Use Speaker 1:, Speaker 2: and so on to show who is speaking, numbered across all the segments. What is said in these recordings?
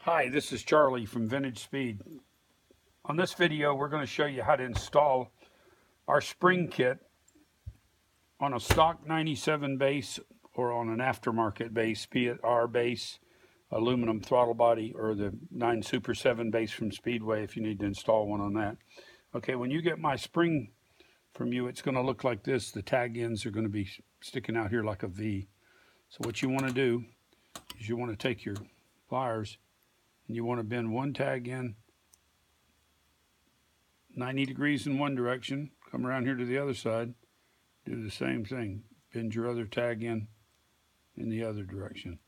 Speaker 1: Hi, this is Charlie from Vintage Speed. On this video, we're going to show you how to install our spring kit on a stock 97 base or on an aftermarket base, be it our base, aluminum throttle body, or the 9 Super 7 base from Speedway if you need to install one on that. Okay, when you get my spring from you, it's going to look like this. The tag ends are going to be sticking out here like a V. So what you want to do is you want to take your pliers and you want to bend one tag in 90 degrees in one direction, come around here to the other side, do the same thing. Bend your other tag in the other direction.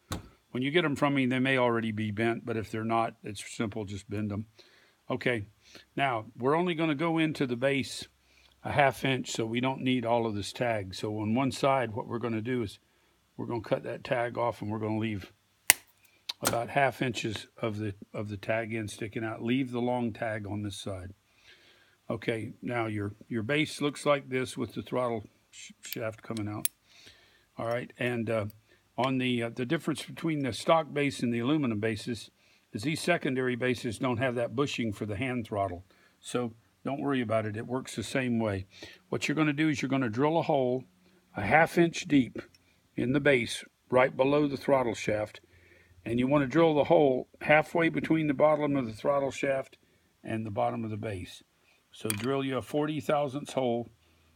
Speaker 1: When you get them from me, they may already be bent, but if they're not, it's simple, just bend them. Okay, now we're only going to go into the base a ½ inch, so we don't need all of this tag. So on one side, what we're going to do is we're going to cut that tag off, and we're going to leave about ½ inches of the tag end sticking out. Leave the long tag on this side. Okay, now your base looks like this with the throttle shaft coming out. All right, and on the difference between the stock base and the aluminum bases is these secondary bases don't have that bushing for the hand throttle. So don't worry about it. It works the same way. What you're going to do is you're going to drill a hole a ½ inch deep in the base right below the throttle shaft, and you want to drill the hole halfway between the bottom of the throttle shaft and the bottom of the base. So drill you a 40 thousandths hole.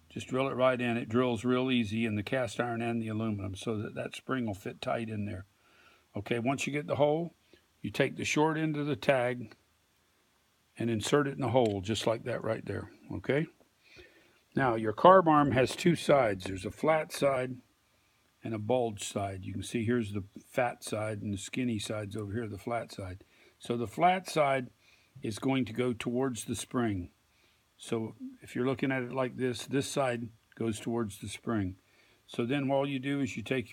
Speaker 1: Just drill it right in. It drills real easy in the cast iron and the aluminum, so that spring will fit tight in there. Okay, once you get the hole, you take the short end of the tag and insert it in the hole, just like that right there. Okay? Now, your carb arm has two sides. There's a flat side and a bulge side. You can see here's the fat side, and the skinny side's over here, the flat side. So the flat side is going to go towards the spring. So if you're looking at it like this, this side goes towards the spring. So then all you do is you take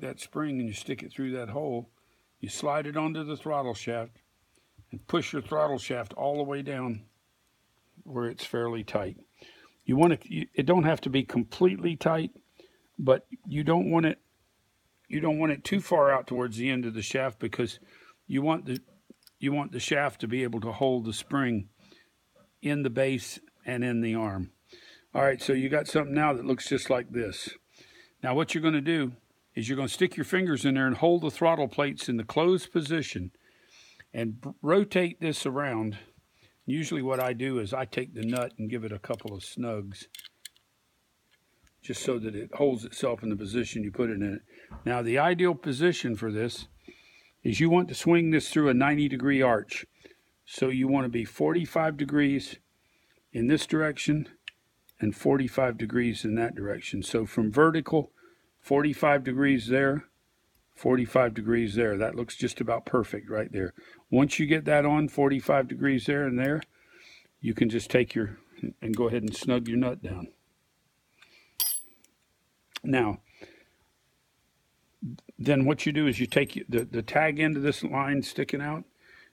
Speaker 1: that spring and you stick it through that hole. You slide it onto the throttle shaft and push your throttle shaft all the way down where it's fairly tight. It don't have to be completely tight, but you don't want it too far out towards the end of the shaft, because you want the shaft to be able to hold the spring in the base and in the arm. All right, so you got something now that looks just like this. Now what you're going to do is you're going to stick your fingers in there and hold the throttle plates in the closed position and rotate this around. Usually what I do is I take the nut and give it a couple of snugs, just so that it holds itself in the position you put it in it. Now the ideal position for this is you want to swing this through a 90-degree arch. So you want to be 45 degrees in this direction and 45 degrees in that direction. So from vertical, 45 degrees there, 45 degrees there. That looks just about perfect right there. Once you get that on 45 degrees there and there, you can just take and go ahead and snug your nut down. Now, then what you do is you take the tag end of this line sticking out.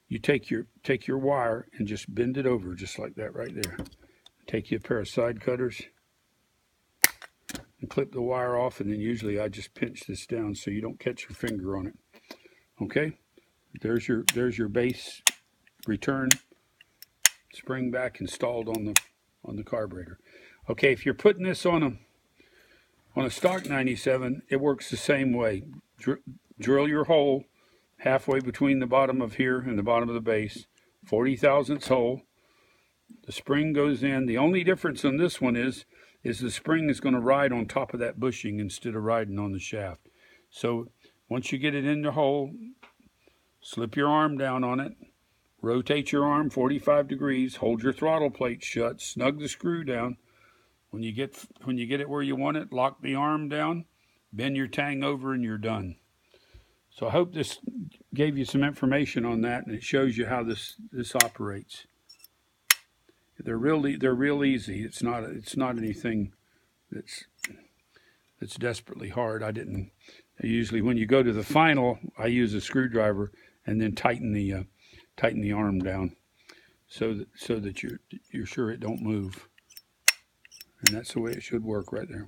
Speaker 1: You take your wire and just bend it over just like that right there. Take you a pair of side cutters and clip the wire off, and then usually I just pinch this down so you don't catch your finger on it. Okay, there's your base return spring back installed on the carburetor. Okay, if you're putting this on a stock 97, it works the same way. Drill your hole halfway between the bottom of here and the bottom of the base, 40 thousandths hole. The spring goes in. The only difference on this one is the spring is going to ride on top of that bushing instead of riding on the shaft. So once you get it in the hole, slip your arm down on it, rotate your arm 45 degrees, hold your throttle plate shut, snug the screw down. When you get it where you want it, lock the arm down, bend your tang over, and you're done. So I hope this gave you some information on that, and it shows you how this operates. They're real easy. It's not anything that's desperately hard. Usually when you go to the final, I use a screwdriver and then tighten the arm down so that you're sure it don't move. And that's the way it should work right there.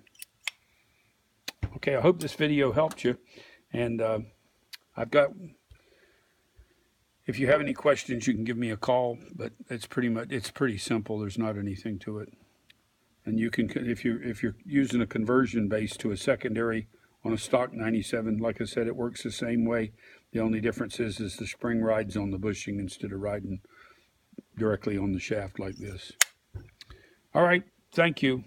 Speaker 1: Okay, I hope this video helped you, and I've got If you have any questions, you can give me a call, but it's pretty simple. There's not anything to it. And you can, if you're using a conversion base to a secondary on a stock 97, like I said, it works the same way. The only difference is the spring rides on the bushing instead of riding directly on the shaft like this. All right, thank you.